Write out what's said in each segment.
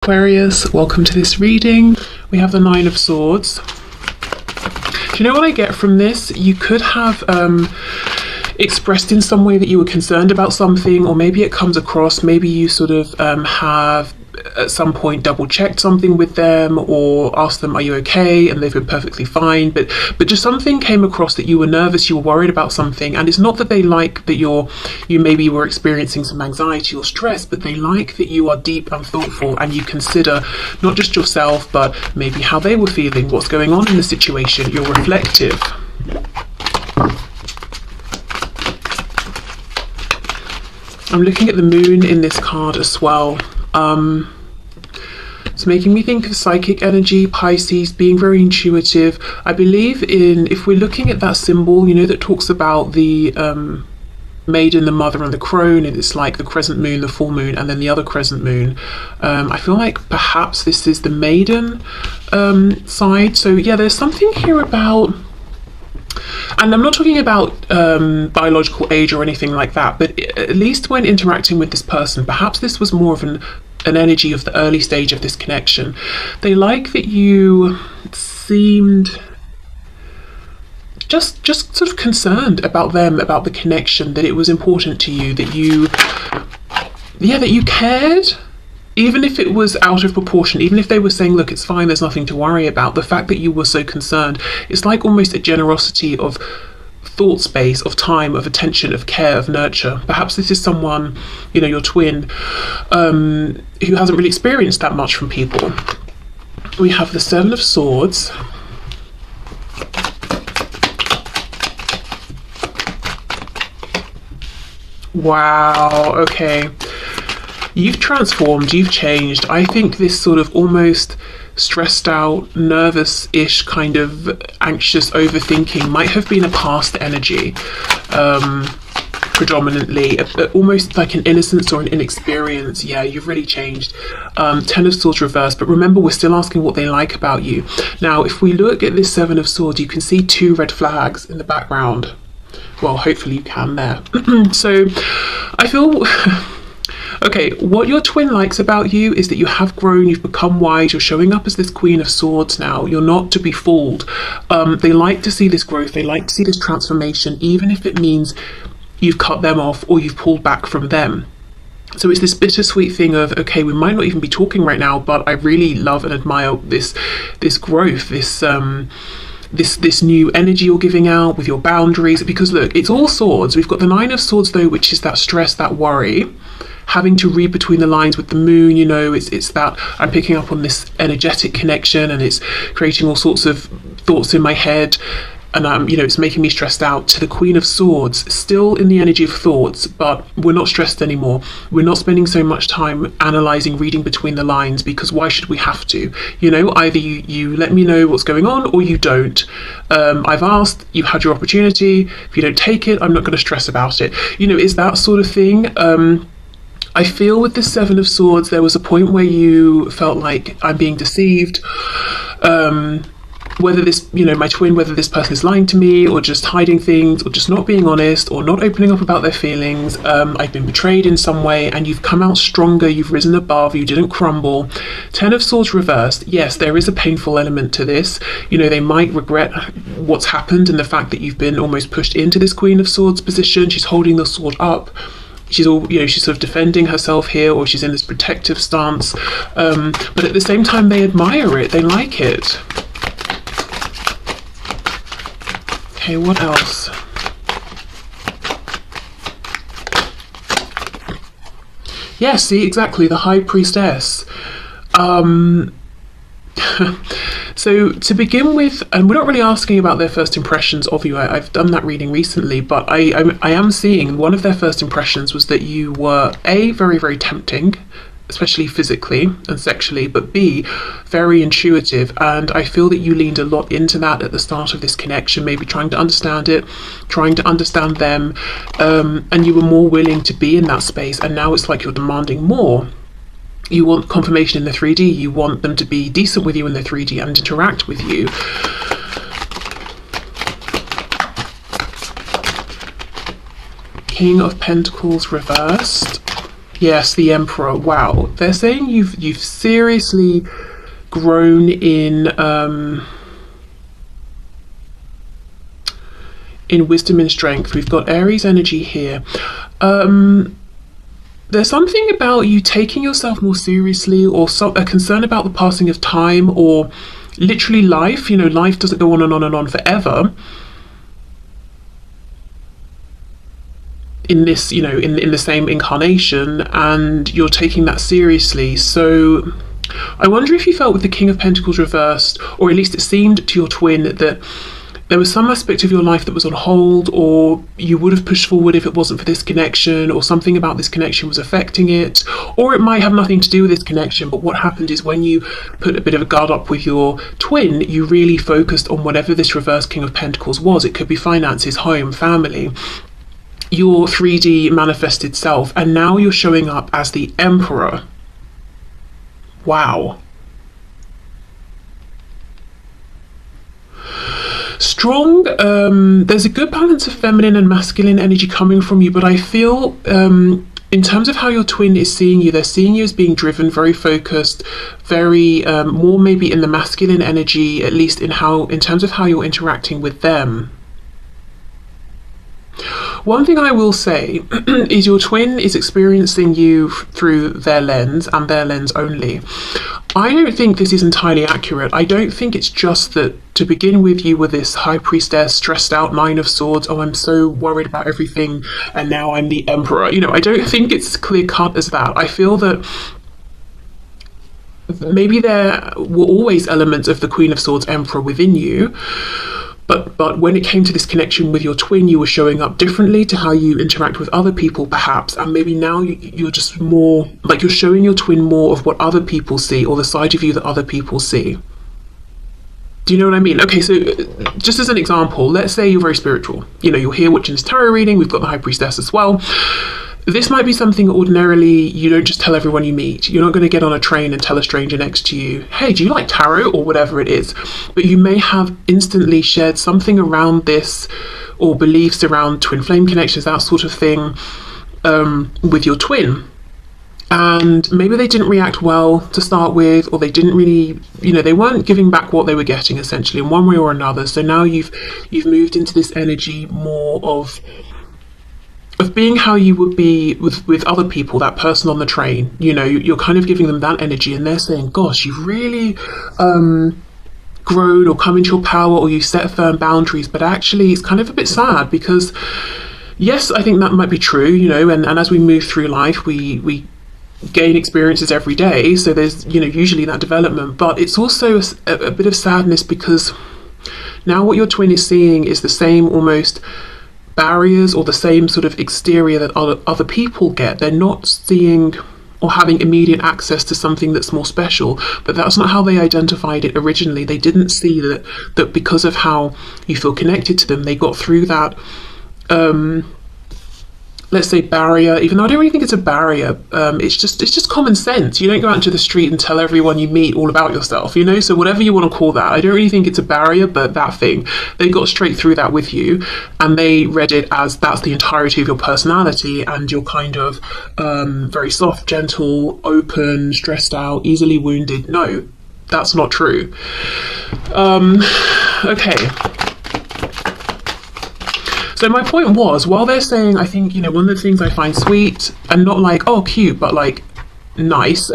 Aquarius, welcome to this reading. We have the Nine of Swords. Do you know what I get from this? You could have expressed in some way that you were concerned about something, or maybe it comes across, maybe you sort of have at some point double checked something with them or asked them, are you okay? And they've been perfectly fine, but just something came across that you were nervous, you were worried about something. And it's not that they like that you maybe were experiencing some anxiety or stress, but they like that you are deep and thoughtful and you consider not just yourself, but maybe how they were feeling, what's going on in the situation. You're reflective. I'm looking at the moon in this card as well. It's making me think of psychic energy, Pisces, being very intuitive. I believe if we're looking at that symbol, you know, that talks about the maiden, the mother, and the crone, and it's like the crescent moon, the full moon, and then the other crescent moon. I feel like perhaps this is the maiden side. So yeah, there's something here about, and I'm not talking about biological age or anything like that, but at least when interacting with this person, perhaps this was more of an energy of the early stage of this connection. They like that you seemed just sort of concerned about them, about the connection, that it was important to you, that you cared. Even if it was out of proportion, even if they were saying, look, it's fine, there's nothing to worry about, the fact that you were so concerned, it's like almost a generosity of thought space, of time, of attention, of care, of nurture. Perhaps this is someone, you know, your twin, who hasn't really experienced that much from people. We have the Seven of Swords. Wow, okay. You've transformed, you've changed. I think this sort of almost stressed out, nervous-ish, kind of anxious overthinking might have been a past energy, predominantly, almost like an innocence or an inexperience. Yeah, you've really changed. Ten of Swords reversed, but remember, we're still asking what they like about you. Now, if we look at this Seven of Swords, you can see two red flags in the background. Well, hopefully you can there. So I feel... Okay, what your twin likes about you is that you have grown, you've become wise, you're showing up as this Queen of Swords now. You're not to be fooled. They like to see this growth, they like to see this transformation, even if it means you've cut them off or you've pulled back from them. So it's this bittersweet thing of, okay, we might not even be talking right now, but I really love and admire this growth, this new energy you're giving out with your boundaries. Because look, it's all swords. We've got the Nine of Swords though, which is that stress, that worry, having to read between the lines with the moon. You know, it's that I'm picking up on this energetic connection and it's creating all sorts of thoughts in my head, and you know, it's making me stressed out. To the Queen of Swords, still in the energy of thoughts, but we're not stressed anymore. We're not spending so much time analysing, reading between the lines, because why should we have to? You know, either you let me know what's going on or you don't. I've asked, you've had your opportunity. If you don't take it, I'm not going to stress about it. You know, it's that sort of thing. I feel with the Seven of Swords, there was a point where you felt like, I'm being deceived. Whether this, you know, my twin, whether this person is lying to me or just hiding things or just not being honest or not opening up about their feelings. I've been betrayed in some way, and you've come out stronger, you've risen above, you didn't crumble. Ten of Swords reversed. Yes, there is a painful element to this. You know, they might regret what's happened and the fact that you've been almost pushed into this Queen of Swords position. She's holding the sword up. She's she's sort of defending herself here, or she's in this protective stance. But at the same time, they admire it, they like it. Okay, what else? Yeah, see, exactly, the High Priestess. So to begin with, and we're not really asking about their first impressions of you. I've done that reading recently, but I am seeing one of their first impressions was that you were A, very, very tempting, especially physically and sexually, but B, very intuitive. And I feel that you leaned a lot into that at the start of this connection, maybe trying to understand it, trying to understand them, and you were more willing to be in that space. And now it's like you're demanding more. You want confirmation in the 3D, you want them to be decent with you in the 3D and interact with you. King of Pentacles reversed. Yes, the Emperor. Wow. They're saying you've seriously grown in wisdom and strength. We've got Aries energy here. There's something about you taking yourself more seriously, or a concern about the passing of time, or literally life. You know, life doesn't go on and on and on forever. In this, you know, in the same incarnation, and you're taking that seriously. So I wonder if you felt with the King of Pentacles reversed, or at least it seemed to your twin, that there was some aspect of your life that was on hold, or you would have pushed forward if it wasn't for this connection, or something about this connection was affecting it, or it might have nothing to do with this connection. But what happened is, when you put a bit of a guard up with your twin, you really focused on whatever this reverse King of Pentacles was. It could be finances, home, family, your 3D manifested self, and now you're showing up as the Emperor. Wow. Strong. There's a good balance of feminine and masculine energy coming from you, but I feel in terms of how your twin is seeing you, they're seeing you as being driven, very focused, very more maybe in the masculine energy, at least in terms of how you're interacting with them. One thing I will say is your twin is experiencing you through their lens, and their lens only. I don't think this is entirely accurate. I don't think it's just that to begin with you were this high priestess, stressed out, 9 of swords, oh, I'm so worried about everything, and now I'm the Emperor. You know, I don't think it's clear cut as that. I feel that maybe there were always elements of the Queen of Swords Emperor within you, but when it came to this connection with your twin, you were showing up differently to how you interact with other people, perhaps, and maybe now you're just more like you're showing your twin more of what other people see, or the side of you that other people see. Do you know what I mean? Okay, so just as an example, let's say you're very spiritual. You know, you're here watching this tarot reading. We've got the High Priestess as well. This might be something ordinarily you don't just tell everyone you meet. You're not going to get on a train and tell a stranger next to you, hey, do you like tarot, or whatever it is. But you may have instantly shared something around this, or beliefs around twin flame connections, that sort of thing, with your twin. And maybe they didn't react well to start with, or they didn't really, you know, they weren't giving back what they were getting, essentially, in one way or another. So now you've moved into this energy more of being how you would be with other people, that person on the train. You know, you're kind of giving them that energy, and they're saying, gosh, you've really grown or come into your power, or you set firm boundaries. But actually it's kind of a bit sad, because yes, I think that might be true, you know, and as we move through life, we gain experiences every day, so there's, you know, usually that development. But it's also a bit of sadness, because now what your twin is seeing is the same almost barriers, or the same sort of exterior that other people get. They're not seeing or having immediate access to something that's more special, but that's not how they identified it originally. They didn't see that because of how you feel connected to them, they got through that let's say barrier, even though I don't really think it's a barrier. It's just common sense. You don't go out into the street and tell everyone you meet all about yourself, you know, so whatever you want to call that. I don't really think it's a barrier, but that thing, they got straight through that with you, and they read it as that's the entirety of your personality, and you're kind of very soft, gentle, open, stressed out, easily wounded. No, that's not true. Okay. So my point was, while they're saying, I think, you know, one of the things I find sweet, and not like, oh, cute, but like nice,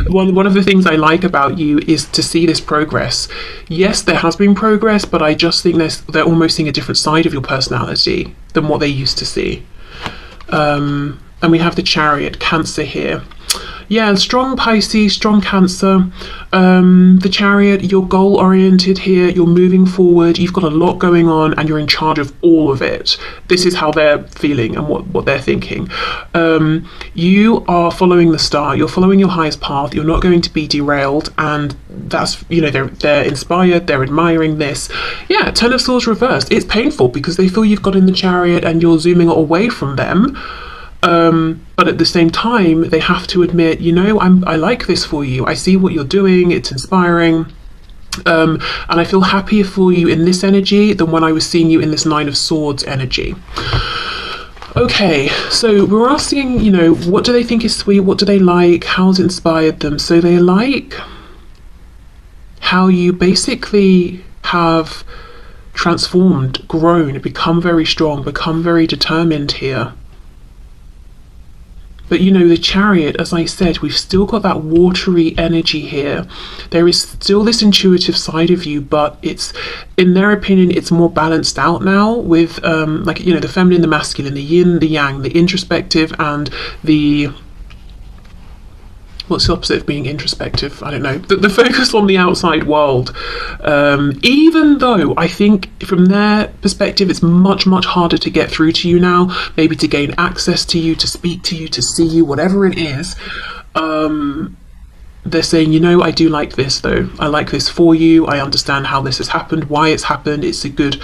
one of the things I like about you is to see this progress. Yes, there has been progress, but I just think they're almost seeing a different side of your personality than what they used to see. And we have the Chariot, Cancer here. Yeah, strong Pisces, strong Cancer. The Chariot, you're goal oriented here, you're moving forward, you've got a lot going on, and you're in charge of all of it. This is how they're feeling and what they're thinking. You are following the star, you're following your highest path, you're not going to be derailed, and that's, you know, they're inspired, they're admiring this. Yeah, Ten of Swords reversed. It's painful because they feel you've got in the Chariot and you're zooming away from them. But at the same time, they have to admit, you know, I like this for you. I see what you're doing. It's inspiring. And I feel happier for you in this energy than when I was seeing you in this Nine of Swords energy. Okay, so we're asking, what do they think is sweet? What do they like? How's it inspired them? So they like how you basically have transformed, grown, become very strong, become very determined here. But the Chariot, as I said, we've still got that watery energy here. There is still this intuitive side of you, but it's, in their opinion, it's more balanced out now with, the feminine, the masculine, the yin, the yang, the introspective, and the... What's the opposite of being introspective? I don't know. The focus on the outside world. Even though I think from their perspective, it's much, much harder to get through to you now, maybe to gain access to you, to speak to you, to see you, whatever it is. They're saying, I do like this though. I like this for you. I understand how this has happened, why it's happened. It's a good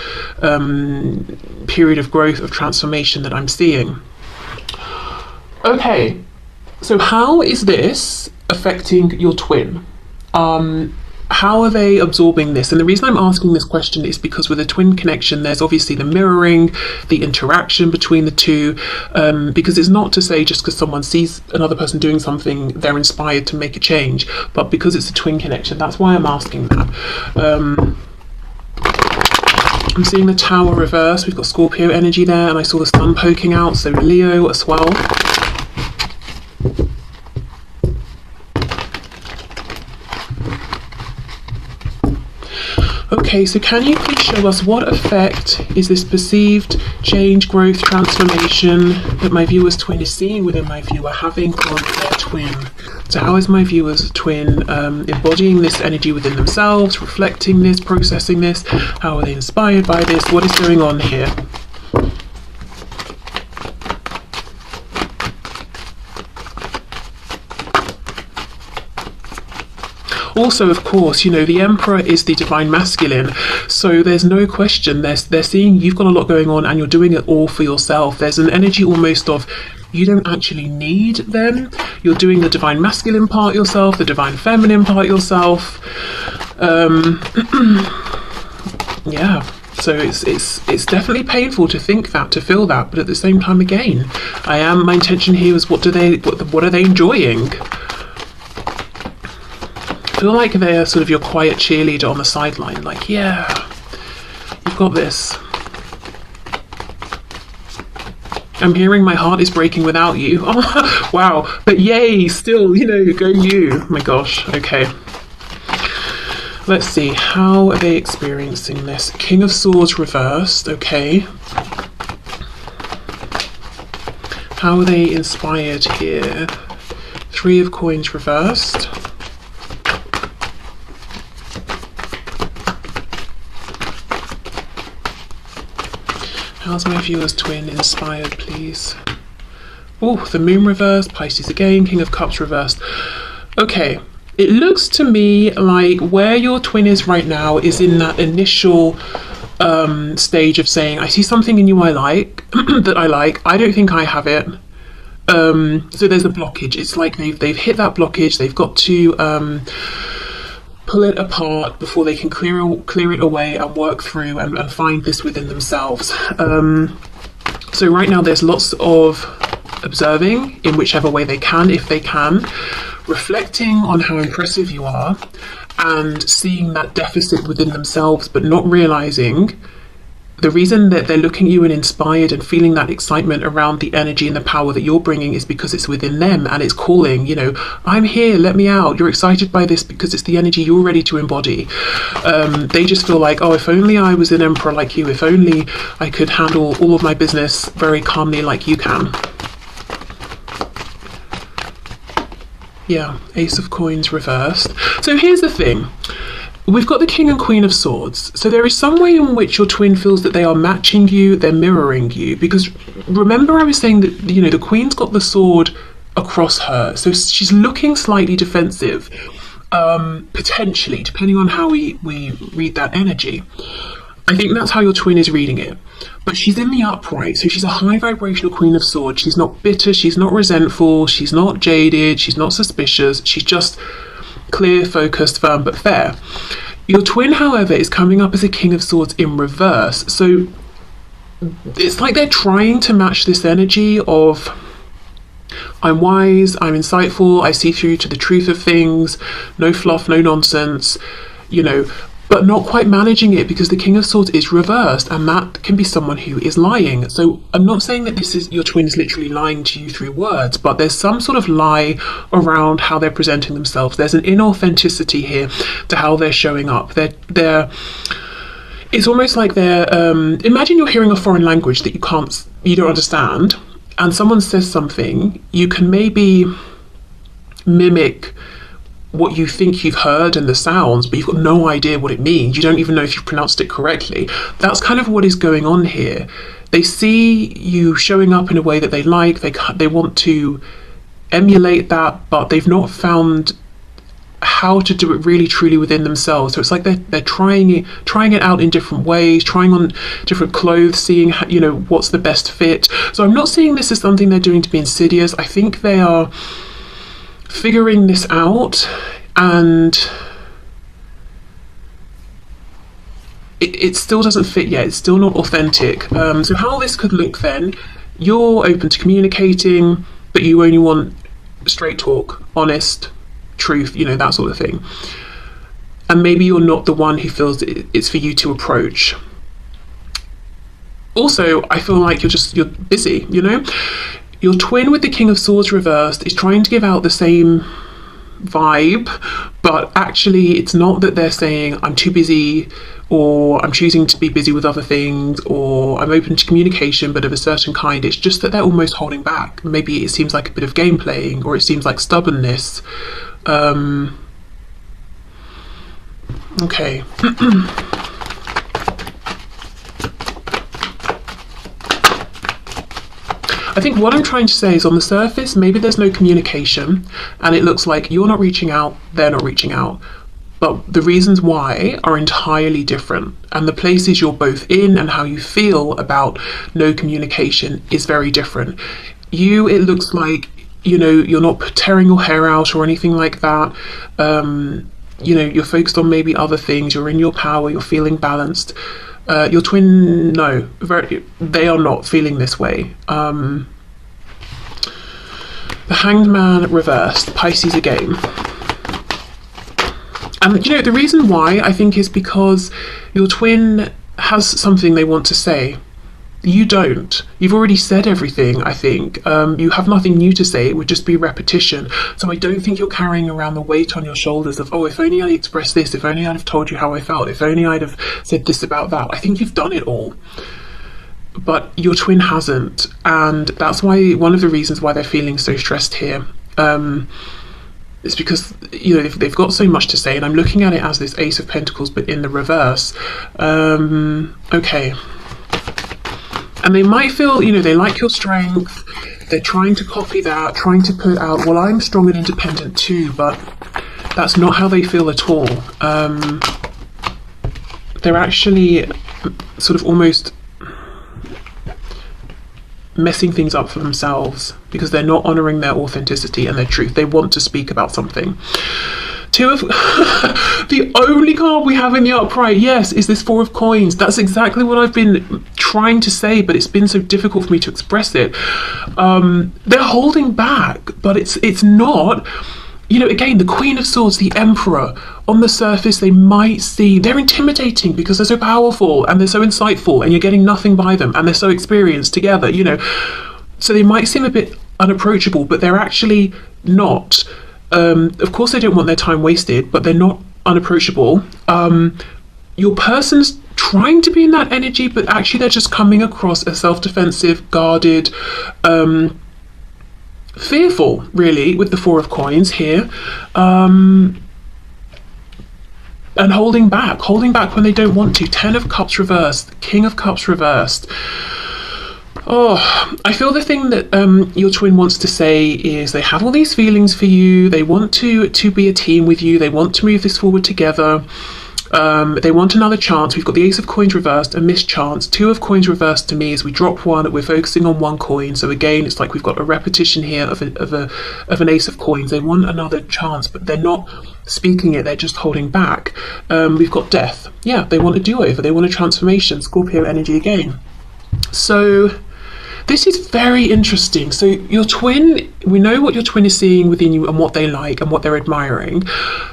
period of growth, of transformation that I'm seeing. Okay. So how is this affecting your twin? How are they absorbing this? And the reason I'm asking this question is because with a twin connection, there's obviously the mirroring, the interaction between the two, because it's not to say just because someone sees another person doing something, they're inspired to make a change, but because it's a twin connection, that's why I'm asking that. I'm seeing the Tower reverse. We've got Scorpio energy there, and I saw the sun poking out, so Leo as well. Okay, so can you please show us what effect is this perceived change, growth, transformation that my viewer's twin is seeing within my viewer having on their twin? So how is my viewer's twin embodying this energy within themselves, reflecting this, processing this? How are they inspired by this? What is going on here? Also, of course, the Emperor is the divine masculine, so there's no question. They're seeing you've got a lot going on and you're doing it all for yourself. There's an energy almost of you don't actually need them. You're doing the divine masculine part yourself, the divine feminine part yourself. Yeah. So it's definitely painful to think that, to feel that, but at the same time, again, my intention here is what are they enjoying? I feel like they're sort of your quiet cheerleader on the sideline, like, yeah, you've got this. I'm hearing my heart is breaking without you. Oh, wow, but yay, still, go you. Oh my gosh, okay. Let's see, how are they experiencing this? King of Swords reversed, okay. How are they inspired here? Three of Coins reversed. How's my viewer's twin inspired, please? Oh, the Moon reversed, Pisces again, King of Cups reversed. Okay, it looks to me like where your twin is right now is in that initial stage of saying, I see something in you I like, that I like, I don't think I have it. So there's a blockage. It's like they've hit that blockage, they've got to pull it apart before they can clear it away and work through and find this within themselves. So right now there's lots of observing in whichever way they can, if they can, reflecting on how impressive you are and seeing that deficit within themselves, but not realizing the reason that they're looking at you and inspired and feeling that excitement around the energy and the power that you're bringing is because it's within them and it's calling, I'm here, let me out. You're excited by this because it's the energy you're ready to embody. They just feel like, oh, if only I was an emperor like you, if only I could handle all of my business very calmly like you can. Yeah, Ace of Coins reversed. So here's the thing. We've got the King and Queen of Swords. So there is some way in which your twin feels that they are matching you, they're mirroring you. Because remember I was saying that, the Queen's got the sword across her. So she's looking slightly defensive, potentially, depending on how we read that energy. I think that's how your twin is reading it. But she's in the upright, so she's a high vibrational Queen of Swords. She's not bitter, she's not resentful, she's not jaded, she's not suspicious. She's just clear, focused, firm, but fair. Your twin, however, is coming up as a King of Swords in reverse. So it's like they're trying to match this energy of, I'm wise, I'm insightful, I see through to the truth of things, no fluff, no nonsense, you know, but not quite managing it, because the King of Swords is reversed, and that can be someone who is lying. So I'm not saying that this is your twin is literally lying to you through words, but there's some sort of lie around how they're presenting themselves. There's an inauthenticity here to how they're showing up. They're it's almost like they're imagine you're hearing a foreign language that you don't understand, and someone says something. You can maybe mimic what you think you've heard and the sounds, but you've got no idea what it means. You don't even know if you've pronounced it correctly. That's kind of what is going on here. They see you showing up in a way that they like, they want to emulate that, but they've not found how to do it really truly within themselves. So it's like they're trying it out in different ways, trying on different clothes, seeing how, you know, what's the best fit. So I'm not seeing this as something they're doing to be insidious. I think they are figuring this out, and it still doesn't fit yet. It's still not authentic. So how this could look then, you're open to communicating, but you only want straight talk, honest, truth, you know, that sort of thing. And maybe you're not the one who feels it's for you to approach. Also, I feel like you're busy, you know? Your twin with the King of Swords reversed is trying to give out the same vibe, but actually it's not that they're saying I'm too busy, or I'm choosing to be busy with other things, or I'm open to communication but of a certain kind. It's just that they're almost holding back. Maybe it seems like a bit of game playing, or it seems like stubbornness. Okay. I think what I'm trying to say is, on the surface, maybe there's no communication, and it looks like you're not reaching out, they're not reaching out. But the reasons why are entirely different, and the places you're both in and how you feel about no communication is very different. It looks like, you know, you're not tearing your hair out or anything like that. You know, you're focused on maybe other things, you're in your power, you're feeling balanced. Your twin, no, they are not feeling this way. The Hanged Man reversed, Pisces again. And you know, the reason why I think is because your twin has something they want to say. You don't. You've already said everything, I think. You have nothing new to say. It would just be repetition. So I don't think you're carrying around the weight on your shoulders of, oh, if only I expressed this, if only I'd have told you how I felt, if only I'd have said this about that. I think you've done it all. But your twin hasn't. And that's why, one of the reasons why they're feeling so stressed here. It's because, you know, they've got so much to say, and I'm looking at it as this Ace of Pentacles, but in the reverse. Okay. And they might feel, you know, they like your strength. They're trying to copy that, trying to put out, well, I'm strong and independent too, but that's not how they feel at all. They're actually sort of almost messing things up for themselves because they're not honoring their authenticity and their truth. They want to speak about something. Two of the only card we have in the upright, yes, is this Four of Coins. That's exactly what I've been trying to say, but it's been so difficult for me to express it. They're holding back, but it's not. You know, again, the Queen of Swords, the Emperor, on the surface, they might seem, they're intimidating because they're so powerful and they're so insightful and you're getting nothing by them and they're so experienced together, you know. So they might seem a bit unapproachable, but they're actually not. Of course, they don't want their time wasted, but they're not unapproachable. Your person's trying to be in that energy, but actually they're just coming across as self-defensive, guarded, fearful, really, with the Four of Coins here, and holding back when they don't want to. 10 of Cups reversed, King of Cups reversed. Oh, I feel the thing that your twin wants to say is they have all these feelings for you. They want to be a team with you. They want to move this forward together. They want another chance. We've got the Ace of Coins reversed, a missed chance. Two of Coins reversed to me as we drop one. We're focusing on one coin. So again, it's like we've got a repetition here of an Ace of Coins. They want another chance, but they're not speaking it. They're just holding back. We've got Death. Yeah, they want a do-over. They want a transformation. Scorpio energy again. So this is very interesting. So your twin, we know what your twin is seeing within you and what they like and what they're admiring.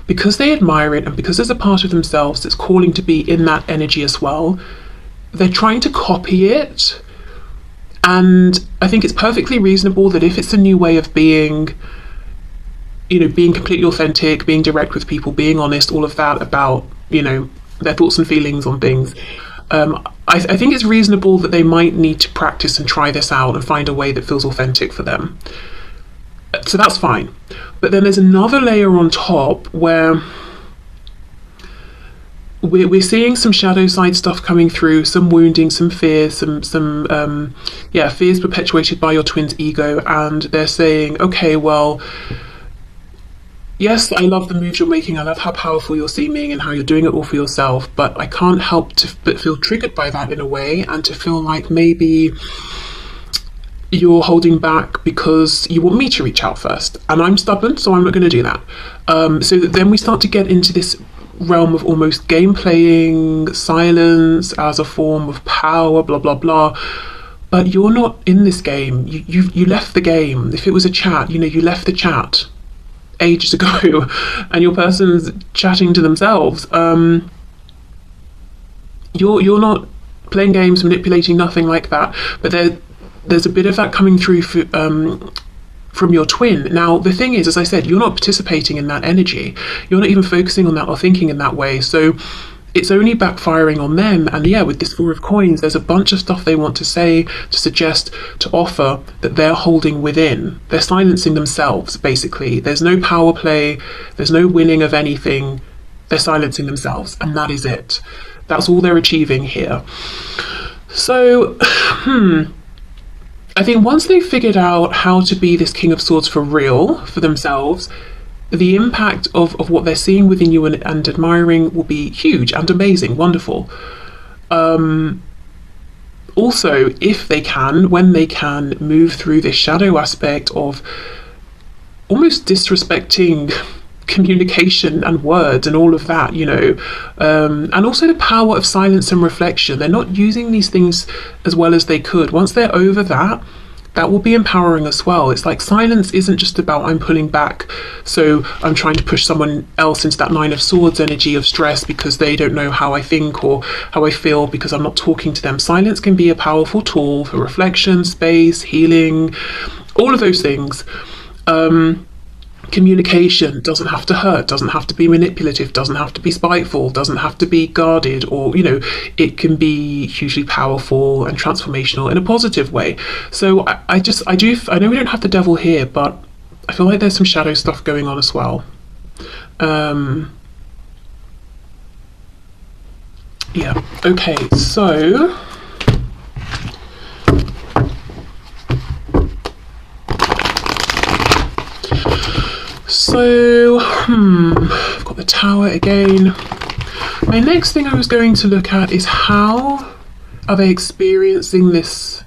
Because they admire it and because there's a part of themselves that's calling to be in that energy as well, they're trying to copy it. And I think it's perfectly reasonable that if it's a new way of being, you know, being completely authentic, being direct with people, being honest, all of that about, you know, their thoughts and feelings on things, I think it's reasonable that they might need to practice and try this out and find a way that feels authentic for them. So that's fine. But then there's another layer on top where we're seeing some shadow side stuff coming through, some wounding, some fear, some fears perpetuated by your twin's ego, and they're saying, okay, well, yes, I love the moves you're making, I love how powerful you're seeming and how you're doing it all for yourself, but I can't help but feel triggered by that in a way, and to feel like maybe you're holding back because you want me to reach out first, and I'm stubborn, so I'm not going to do that. So then we start to get into this realm of almost game playing, silence as a form of power, blah blah blah. But you're not in this game. You left the game. If it was a chat, you know, you left the chat ages ago, and your person's chatting to themselves. You're not playing games, manipulating, nothing like that. But there's a bit of that coming through from your twin. Now, the thing is, as I said, you're not participating in that energy. You're not even focusing on that or thinking in that way. So it's only backfiring on them. And yeah, with this Four of Coins, there's a bunch of stuff they want to say, to suggest, to offer that they're holding within. They're silencing themselves, basically. There's no power play. There's no winning of anything. They're silencing themselves. And that is it. That's all they're achieving here. So, I think once they've figured out how to be this King of Swords for real, for themselves, the impact of what they're seeing within you and admiring will be huge and amazing, wonderful. Also, if they can, when they can, move through this shadow aspect of almost disrespecting communication and words and all of that, you know, and also the power of silence and reflection. They're not using these things as well as they could. Once they're over that, that will be empowering as well. It's like silence isn't just about I'm pulling back, so I'm trying to push someone else into that Nine of Swords energy of stress because they don't know how I think or how I feel because I'm not talking to them. Silence can be a powerful tool for reflection, space, healing, all of those things. Communication doesn't have to hurt, doesn't have to be manipulative, doesn't have to be spiteful, doesn't have to be guarded, or, you know, it can be hugely powerful and transformational in a positive way. So I know we don't have the devil here, but I feel like there's some shadow stuff going on as well. Yeah, okay, so I've got the Tower again. My next thing I was going to look at is how are they experiencing this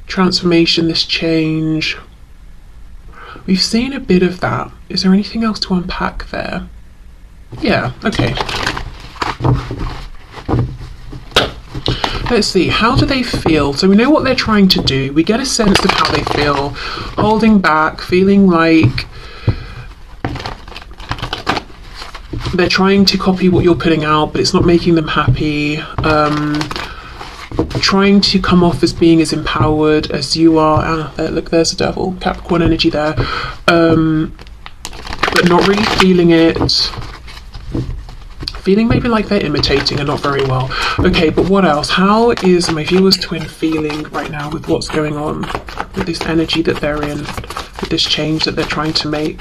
transformation, this change. We've seen a bit of that. Is there anything else to unpack there? Yeah, okay. Let's see, how do they feel? So we know what they're trying to do. We get a sense of how they feel. Holding back, feeling like they're trying to copy what you're putting out, but it's not making them happy. Trying to come off as being as empowered as you are. Look, there's the devil, Capricorn energy there. But not really feeling it. Feeling maybe like they're imitating and not very well. Okay, but what else? How is my viewer's twin feeling right now with what's going on, with this energy that they're in, with this change that they're trying to make?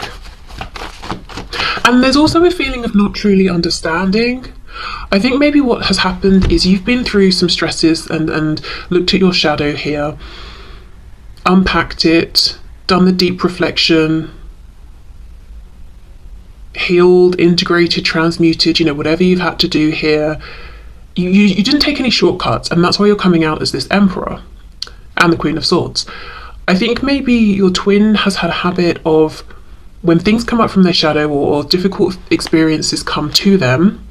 And there's also a feeling of not truly understanding. I think maybe what has happened is you've been through some stresses and looked at your shadow here, unpacked it, done the deep reflection, healed, integrated, transmuted, you know, whatever you've had to do here. You didn't take any shortcuts, and that's why you're coming out as this Emperor and the Queen of Swords. I think maybe your twin has had a habit of, when things come up from their shadow or difficult experiences come to them,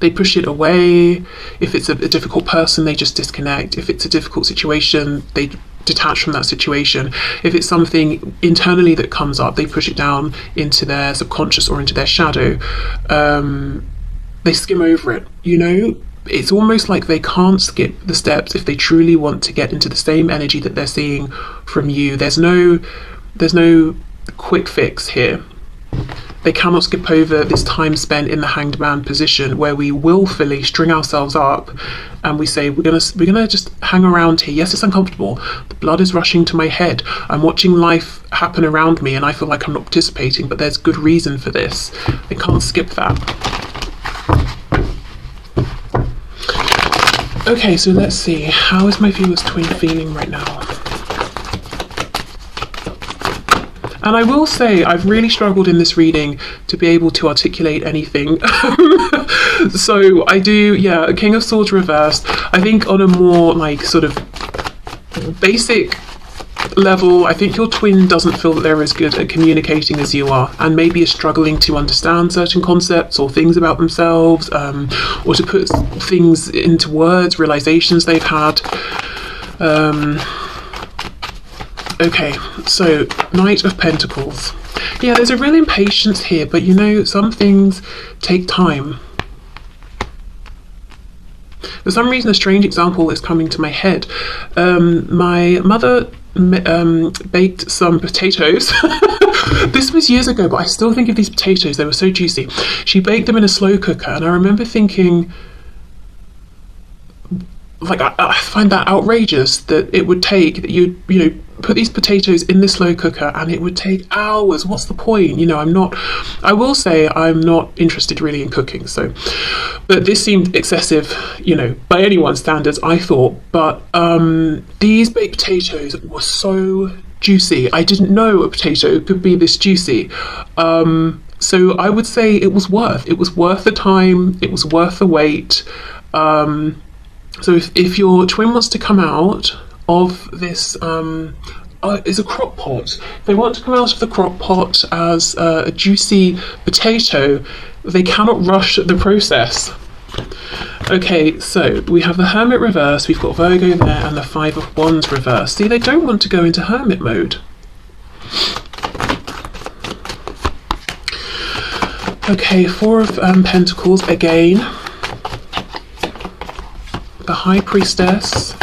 they push it away. If it's a difficult person, they just disconnect. If it's a difficult situation, they detach from that situation. If it's something internally that comes up, they push it down into their subconscious or into their shadow. They skim over it, you know. It's almost like they can't skip the steps if they truly want to get into the same energy that they're seeing from you. There's no quick fix here. They cannot skip over this time spent in the Hanged Man position, where we willfully string ourselves up and we say, we're gonna just hang around here. Yes, it's uncomfortable. The blood is rushing to my head. I'm watching life happen around me and I feel like I'm not participating, but there's good reason for this. They can't skip that. Okay, so let's see. How is my viewer's twin feeling right now? And I will say, I've really struggled in this reading to be able to articulate anything. So I do, yeah, King of Swords reversed. I think on a more like sort of basic level, I think your twin doesn't feel that they're as good at communicating as you are, and maybe is struggling to understand certain concepts or things about themselves, or to put things into words, realizations they've had. Okay, so Knight of Pentacles. Yeah, there's a real impatience here, but you know, some things take time. For some reason, a strange example is coming to my head. My mother baked some potatoes. This was years ago, but I still think of these potatoes. They were so juicy. She baked them in a slow cooker, and I remember thinking, like, I find that outrageous that it would take, that you know, put these potatoes in the slow cooker and it would take hours. What's the point? You know, I will say I'm not interested really in cooking, so, but this seemed excessive, you know, by anyone's standards, I thought. But these baked potatoes were so juicy. I didn't know a potato could be this juicy. So I would say it was worth the time, it was worth the wait. So if your twin wants to come out of this, it's a crock pot. If they want to come out of the crock pot as a juicy potato, they cannot rush the process. Okay, so we have the Hermit reverse, we've got Virgo there, and the Five of Wands reverse. See, they don't want to go into Hermit mode. Okay, Four of Pentacles again. The High Priestess,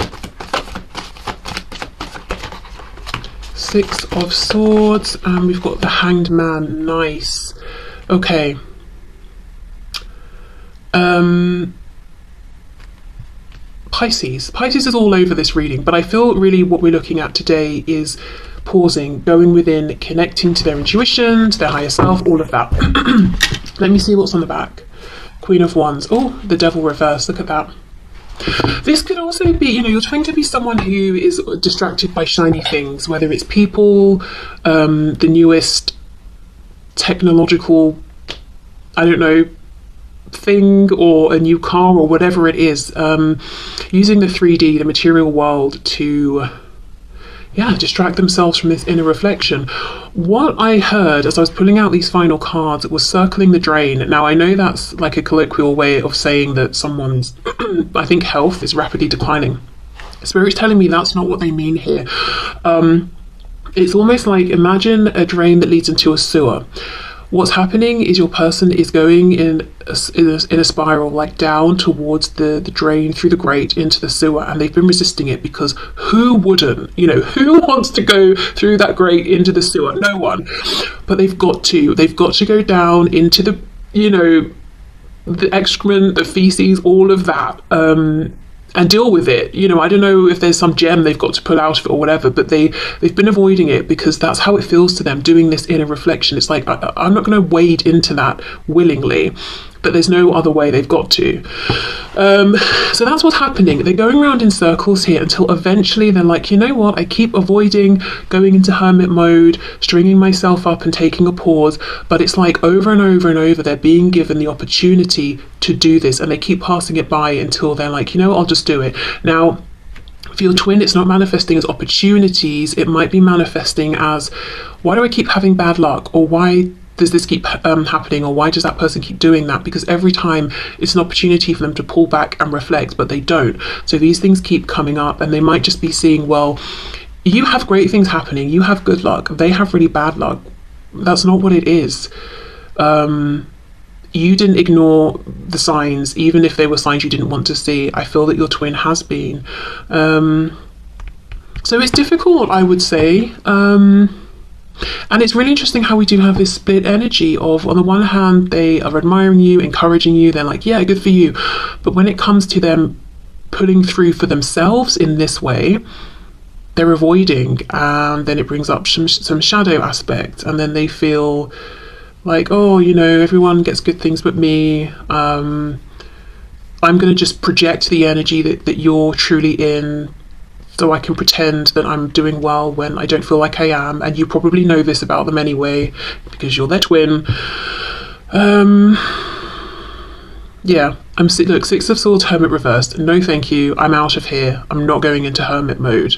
Six of Swords, and we've got the Hanged Man. Nice. Okay. Pisces. Pisces is all over this reading, but I feel really what we're looking at today is pausing, going within, connecting to their intuition, to their higher self, all of that. Let me see what's on the back. Queen of Wands. Oh, the Devil reverse. Look at that. This could also be, you know, you're trying to be someone who is distracted by shiny things, whether it's people, the newest technological, I don't know, thing, or a new car, or whatever it is, using the 3D, the material world, to distract themselves from this inner reflection. What I heard as I was pulling out these final cards was circling the drain. Now, I know that's like a colloquial way of saying that someone's, I think, health is rapidly declining. Spirit's telling me that's not what they mean here. It's almost like, imagine a drain that leads into a sewer. What's happening is your person is going in a spiral, like down towards the drain, through the grate into the sewer, and they've been resisting it because who wouldn't? You know, who wants to go through that grate into the sewer? No one. But they've got to go down into the, you know, the excrement, the feces, all of that, and deal with it. You know, I don't know if there's some gem they've got to pull out of it or whatever, but they've been avoiding it because that's how it feels to them, doing this inner reflection. It's like, I'm not going to wade into that willingly, but there's no other way, they've got to. So that's what's happening. They're going around in circles here until eventually they're like, you know what, I keep avoiding going into hermit mode, stringing myself up and taking a pause, but it's like over and over and over they're being given the opportunity to do this, and they keep passing it by until they're like, you know what, I'll just do it. Now, for your twin, it's not manifesting as opportunities, it might be manifesting as, why do I keep having bad luck, or why does this keep happening, or why does that person keep doing that? Because every time it's an opportunity for them to pull back and reflect, but they don't. So these things keep coming up, and they might just be seeing, well, you have great things happening, you have good luck, they have really bad luck. That's not what it is. You didn't ignore the signs, even if they were signs you didn't want to see. I feel that your twin has been. So it's difficult, I would say. And it's really interesting how we do have this split energy of, on the one hand, they are admiring you, encouraging you, they're like, yeah, good for you. But when it comes to them pulling through for themselves in this way, they're avoiding, and then it brings up some shadow aspect, and then they feel like, oh, you know, everyone gets good things but me. I'm going to just project the energy that you're truly in, so I can pretend that I'm doing well when I don't feel like I am. And you probably know this about them anyway, because you're their twin. Yeah, look, Six of Swords, Hermit reversed. No thank you, I'm out of here. I'm not going into hermit mode.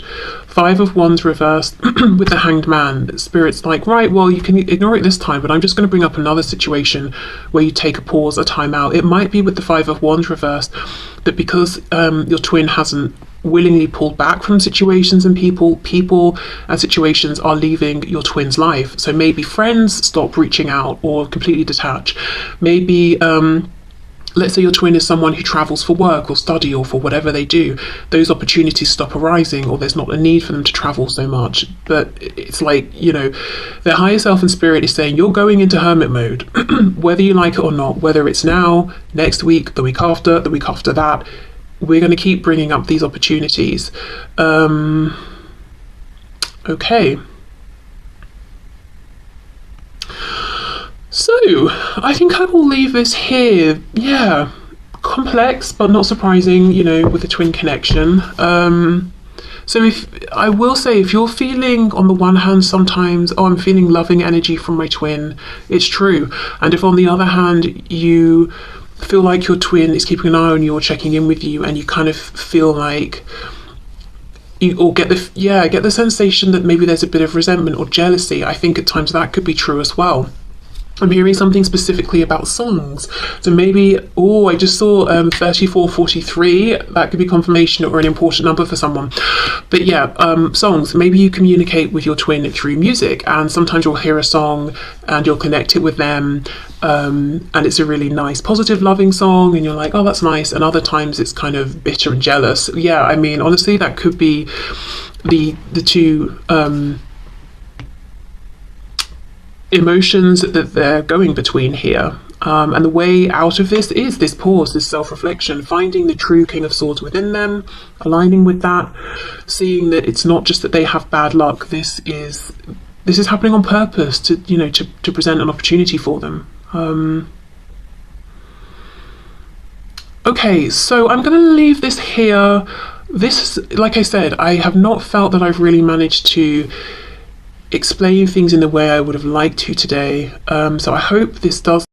Five of Wands reversed with the Hanged Man. Spirit's like, right, well, you can ignore it this time, but I'm just going to bring up another situation where you take a pause, a time out. It might be with the Five of Wands reversed that because your twin hasn't willingly pulled back from situations and people and situations are leaving your twin's life. So maybe friends stop reaching out or completely detach. Maybe let's say your twin is someone who travels for work or study or for whatever they do. Those opportunities stop arising, or there's not a need for them to travel so much. But it's like, you know, their higher self and spirit is saying you're going into hermit mode, whether you like it or not, whether it's now, next week, the week after that. We're going to keep bringing up these opportunities. Okay. So, I think I will leave this here. Yeah, complex, but not surprising, you know, with the twin connection. So I will say, if you're feeling, on the one hand, sometimes, oh, I'm feeling loving energy from my twin, it's true. And if on the other hand, you feel like your twin is keeping an eye on you or checking in with you, and you kind of feel like you get the sensation that maybe there's a bit of resentment or jealousy, I think at times that could be true as well. I'm hearing something specifically about songs. So maybe, I just saw 3443. That could be confirmation or an important number for someone. But yeah, songs. Maybe you communicate with your twin through music, and sometimes you'll hear a song and you'll connect it with them. And it's a really nice, positive, loving song, and you're like, oh, that's nice. And other times it's kind of bitter and jealous. Yeah, I mean, honestly, that could be the two emotions that they're going between here. And the way out of this is this pause, this self-reflection, finding the true King of Swords within them, aligning with that, seeing that it's not just that they have bad luck. This is happening on purpose to, you know, to present an opportunity for them. Okay, so I'm going to leave this here. This, like I said, I have not felt that I've really managed to explain things in the way I would have liked to today. So I hope this does